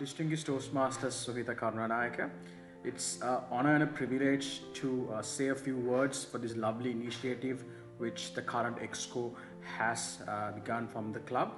Distinguished Toastmasters Suvita Karunanayake. It's an honor and a privilege to say a few words for this lovely initiative which the current Exco has begun from the club.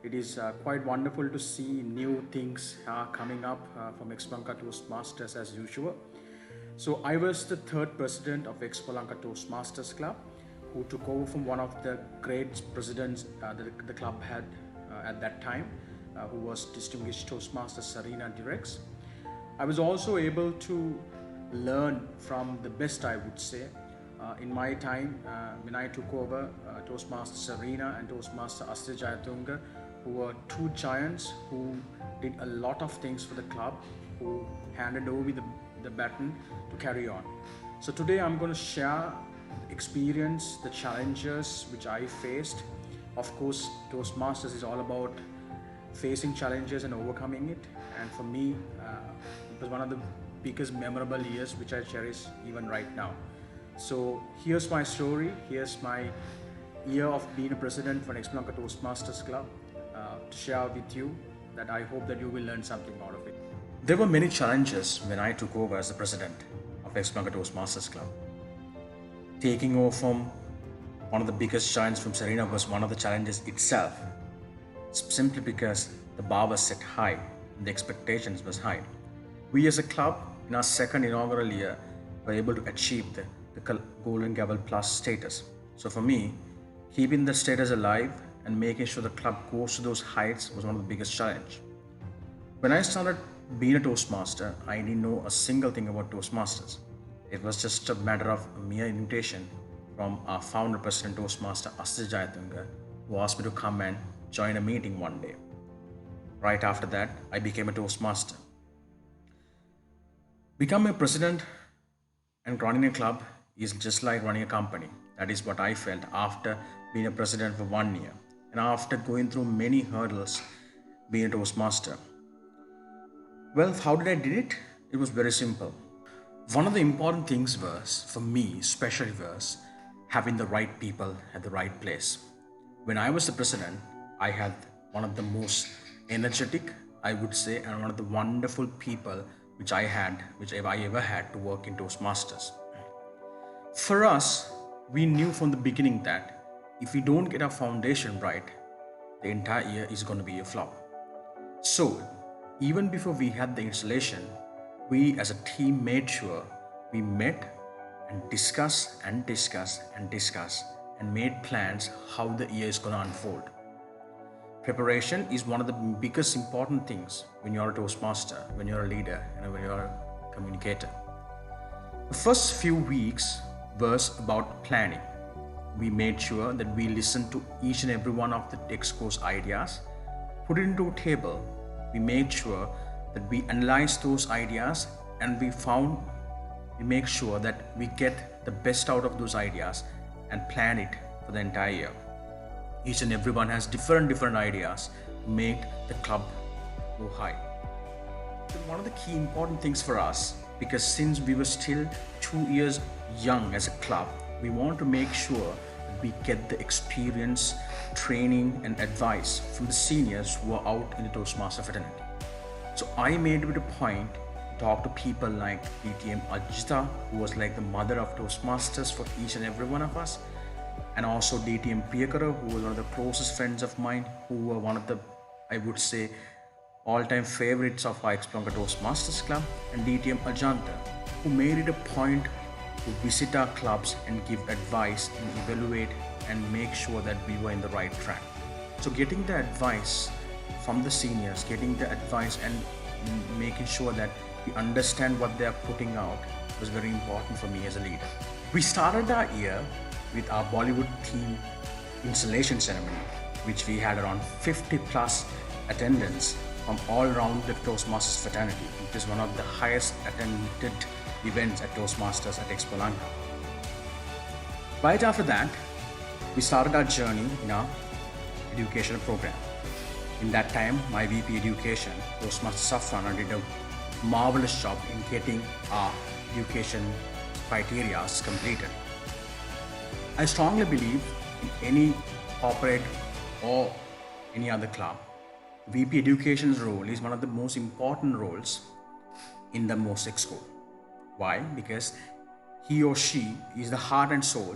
It is quite wonderful to see new things coming up from Expo Lanka Toastmasters as usual. So I was the third president of Expo Lanka Toastmasters Club, who took over from one of the great presidents the club had at that time, who was distinguished Toastmaster Serena Direx. I was also able to learn from the best, I would say, in my time when I took over. Toastmaster Serena and Toastmaster Astrid Jayatunga, who were two giants who did a lot of things for the club, who handed over the baton to carry on. So today I'm going to share the experience, the challenges which I faced. Of course, Toastmasters is all about facing challenges and overcoming it. And for me, it was one of the biggest memorable years which I cherish even right now. So here's my story. Here's my year of being a president for Expo Lanka Toastmasters Club to share with you, that I hope that you will learn something out of it. There were many challenges when I took over as the president of Expo Lanka Toastmasters Club. Taking over from one of the biggest giants from Serena was one of the challenges itself, simply because the bar was set high and the expectations was high. We as a club, in our second inaugural year, were able to achieve the Golden Gavel Plus status. So for me, keeping the status alive and making sure the club goes to those heights was one of the biggest challenge. When I started being a Toastmaster, I didn't know a single thing about Toastmasters. It was just a matter of a mere invitation from our founder president Toastmaster Astrid Jayatunga, who asked me to come and join a meeting one day. Right after that, I became a Toastmaster. Becoming a president and running a club is just like running a company. That is what I felt after being a president for 1 year and after going through many hurdles being a Toastmaster. Well, how did I did it? It was very simple. One of the important things was, for me especially, was having the right people at the right place. When I was the president, I had one of the most energetic, I would say, and one of the wonderful people which I ever had to work in Toastmasters. For us, we knew from the beginning that if we don't get our foundation right, the entire year is going to be a flop. So, even before we had the installation, we as a team made sure we met and discussed and made plans how the year is going to unfold. Preparation is one of the biggest important things when you're a Toastmaster, when you're a leader, and when you're a communicator. The first few weeks was about planning. We made sure that we listened to each and every one of the Exco's ideas, put it into a table. We made sure that we analyzed those ideas, and we make sure that we get the best out of those ideas and plan it for the entire year. Each and everyone has different ideas to make the club go high. One of the key important things for us, because since we were still 2 years young as a club, we want to make sure that we get the experience, training and advice from the seniors who are out in the Toastmaster fraternity. So I made it a point to talk to people like DTM Ajita, who was like the mother of Toastmasters for each and every one of us, and also DTM Priyakara, who was one of the closest friends of mine, who were one of the, I would say, all-time favorites of our Expo Lanka Toastmasters Club, and DTM Ajanta, who made it a point to visit our clubs and give advice and evaluate and make sure that we were in the right track. So getting the advice from the seniors, getting the advice and making sure that we understand what they are putting out was very important for me as a leader. We started our year with our Bollywood theme installation ceremony, which we had around 50 plus attendance from all around the Toastmasters fraternity, which is one of the highest attended events at Toastmasters at Expo Lanka. Right after that, we started our journey in our educational program. In that time, my VP Education, Toastmaster Safran, did a marvelous job in getting our education criteria completed. I strongly believe in any corporate or any other club, VP Education's role is one of the most important roles in the MOS Exco. Why? Because he or she is the heart and soul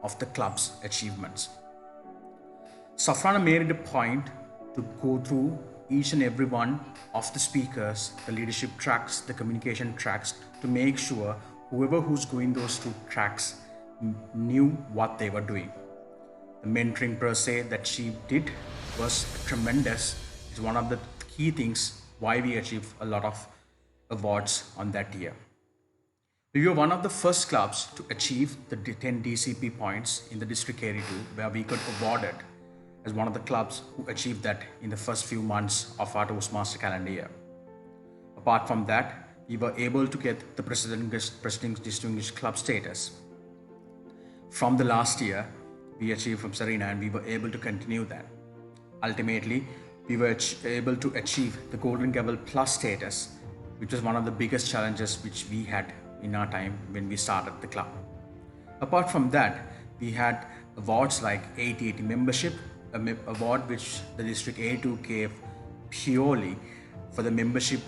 of the club's achievements. Safrana made it a point to go through each and every one of the speakers, the leadership tracks, the communication tracks, to make sure whoever who's going those two tracks knew what they were doing. The mentoring per se that she did was tremendous. It's one of the key things why we achieved a lot of awards on that year. We were one of the first clubs to achieve the 10 DCP points in the District Area 2, where we got awarded as one of the clubs who achieved that in the first few months of our Toastmaster calendar year. Apart from that, we were able to get the President's Distinguished Club status. From the last year, we achieved from Serena, and we were able to continue that. Ultimately, we were able to achieve the Golden Gavel Plus status, which was one of the biggest challenges which we had in our time when we started the club. Apart from that, we had awards like 8080 membership, an award which the District A2 gave purely for the membership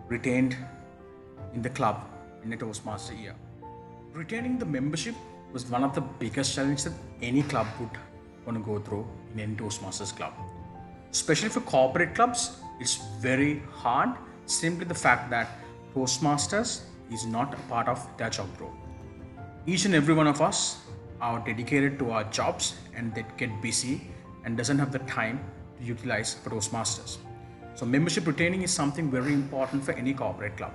retained in the club in a Toastmaster year. Retaining the membership was one of the biggest challenges that any club would want to go through in any Toastmasters club. Especially for corporate clubs, it's very hard, simply the fact that Toastmasters is not a part of their job role. Each and every one of us are dedicated to our jobs and they get busy and doesn't have the time to utilize for Toastmasters. So membership retaining is something very important for any corporate club.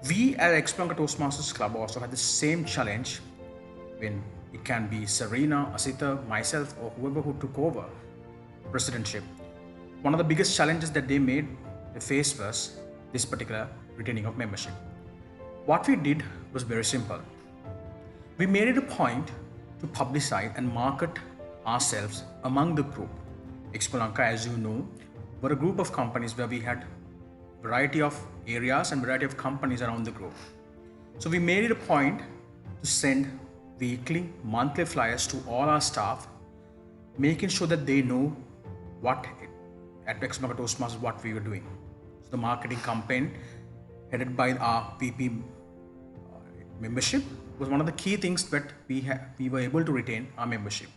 We at Expo Toastmasters Club also had the same challenge when it can be Serena, Asita, myself, or whoever who took over presidentship. One of the biggest challenges that they faced was this particular retaining of membership. What we did was very simple. We made it a point to publicize and market ourselves among the group. Expo Lanka, as you know, were a group of companies where we had variety of areas and variety of companies around the group. So we made it a point to send weekly, monthly flyers to all our staff, making sure that they know what at Expo Toastmasters what we were doing. So the marketing campaign headed by our VP membership was one of the key things that we were able to retain our membership.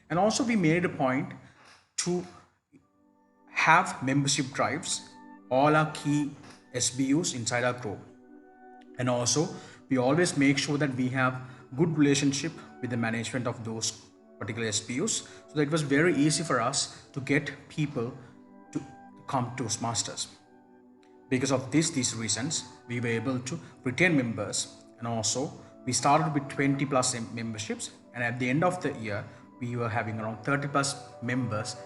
And also we made it a point to have membership drives, all our key SBUs inside our group. And also we always make sure that we have good relationship with the management of those particular SBUs, so that it was very easy for us to get people to come to Toastmasters. Because of these reasons, we were able to retain members, and also we started with 20 plus memberships, and at the end of the year we were having around 30 plus members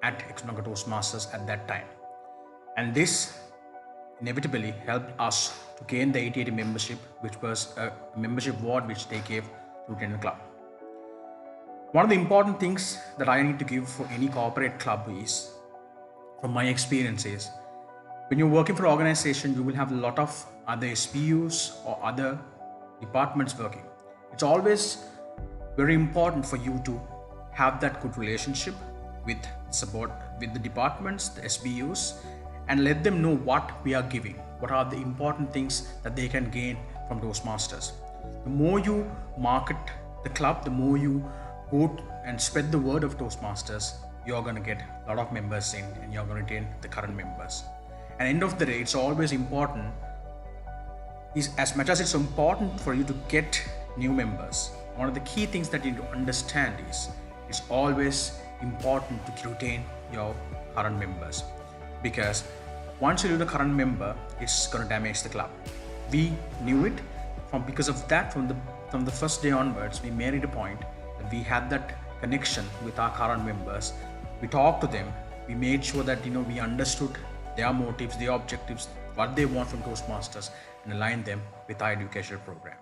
at Expo Toastmasters at that time. And this inevitably helped us to gain the 8080 membership, which was a membership award which they gave to Lieutenant Club. One of the important things that I need to give for any corporate club is, from my experience, is when you're working for an organization, you will have a lot of other SBUs or other departments working. It's always very important for you to have that good relationship with support with the departments, the SBUs, and let them know what we are giving, what are the important things that they can gain from Toastmasters. The more you market the club, the more you go and spread the word of Toastmasters, you're going to get a lot of members in and you're going to retain the current members. And end of the day, it's always important, is as much as it's important for you to get new members, one of the key things that you need to understand is it's always important to retain your current members, because once you lose the current member, it's going to damage the club. We knew it because of that. From the first day onwards, we made it a point that we had that connection with our current members. We talked to them. We made sure that we understood their motives, their objectives, what they want from Toastmasters, and align them with our educational program.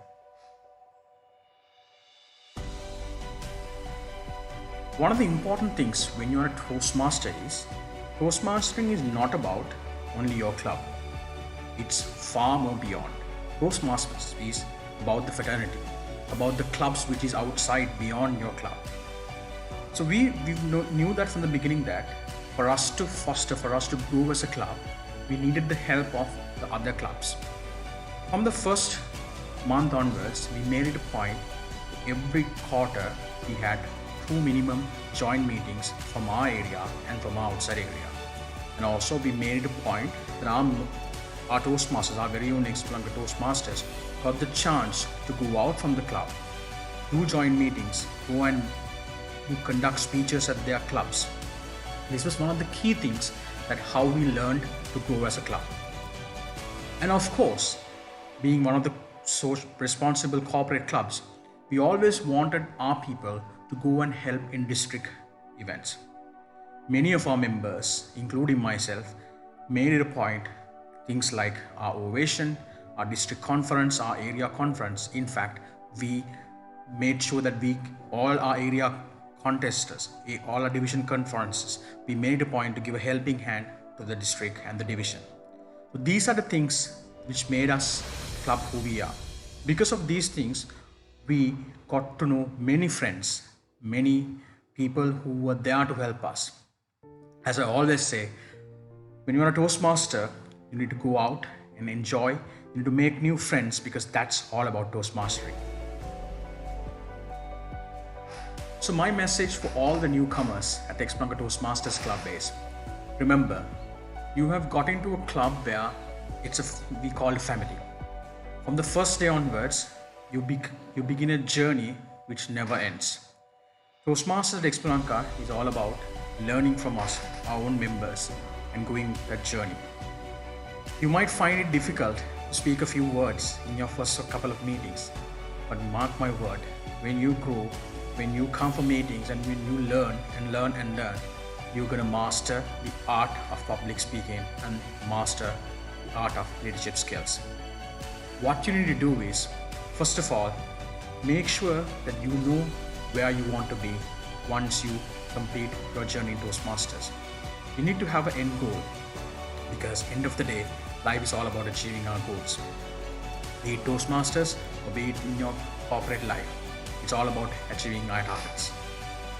One of the important things when you are a Toastmaster is, Toastmastering is not about only your club. It's far more beyond. Toastmasters is about the fraternity, about the clubs which is outside beyond your club. So we knew that from the beginning, that for us to foster, for us to grow as a club, we needed the help of the other clubs. From the first month onwards, we made it a point every quarter we had 2 minimum joint meetings from our area and from our outside area. And also we made it a point that our Toastmasters, our very own Xpelunka Toastmasters, got the chance to go out from the club, do joint meetings, go and conduct speeches at their clubs. This was one of the key things that how we learned to grow as a club. And of course, being one of the responsible corporate clubs, we always wanted our people to go and help in district events. Many of our members, including myself, made it a point, things like our ovation, our district conference, our area conference. In fact, we made sure that all our area contestants, all our division conferences, we made a point to give a helping hand to the district and the division. So these are the things which made us club who we are. Because of these things, we got to know many friends, many people who were there to help us. As I always say, when you're a Toastmaster, you need to go out and enjoy. You need to make new friends, because that's all about Toastmastering. So my message for all the newcomers at the Xpelunka Toastmasters Club is, remember, you have got into a club where we call it family. From the first day onwards, you begin a journey which never ends. Toastmasters at Xpelunka is all about learning from us, our own members, and going that journey. You might find it difficult to speak a few words in your first couple of meetings, but mark my word, when you grow, when you come for meetings and when you learn, you're going to master the art of public speaking and master the art of leadership skills. What you need to do is, first of all, make sure that you know where you want to be once you complete your journey in Toastmasters. You need to have an end goal, because end of the day, life is all about achieving our goals. Be it Toastmasters or be it in your corporate life, it's all about achieving our targets.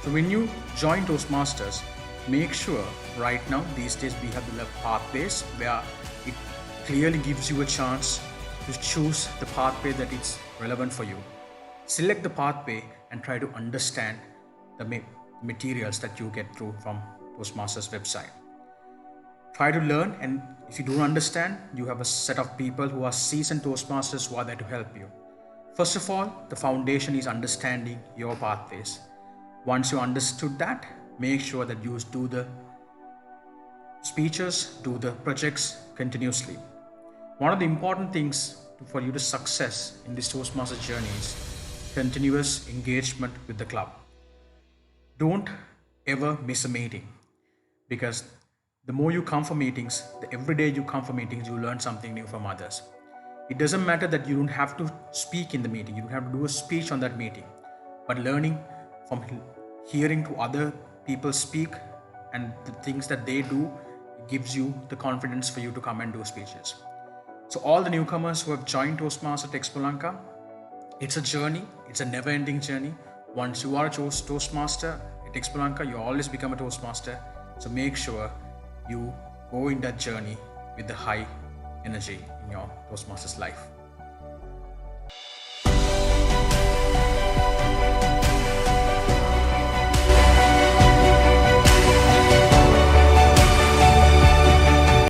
So when you join Toastmasters, make sure right now, these days we have the pathways where it clearly gives you a chance to choose the pathway that is relevant for you. Select the pathway and try to understand the materials that you get through from Toastmasters website. Try to learn, and if you don't understand, you have a set of people who are seasoned Toastmasters who are there to help you. First of all, the foundation is understanding your pathways. Once you understood that, make sure that you do the speeches, do the projects continuously. One of the important things for you to success in this Toastmaster journey is continuous engagement with the club. Don't ever miss a meeting, because the more you come for meetings, every day you come for meetings, you learn something new from others. It doesn't matter that you don't have to speak in the meeting, you don't have to do a speech on that meeting, but learning from hearing to other people speak and the things that they do gives you the confidence for you to come and do speeches. So all the newcomers who have joined Toastmasters at Xpelunka, it's a journey, it's a never-ending journey. Once you are a Toastmaster at Xpelunka, you always become a Toastmaster. So make sure you go in that journey with the high energy in your Toastmasters life.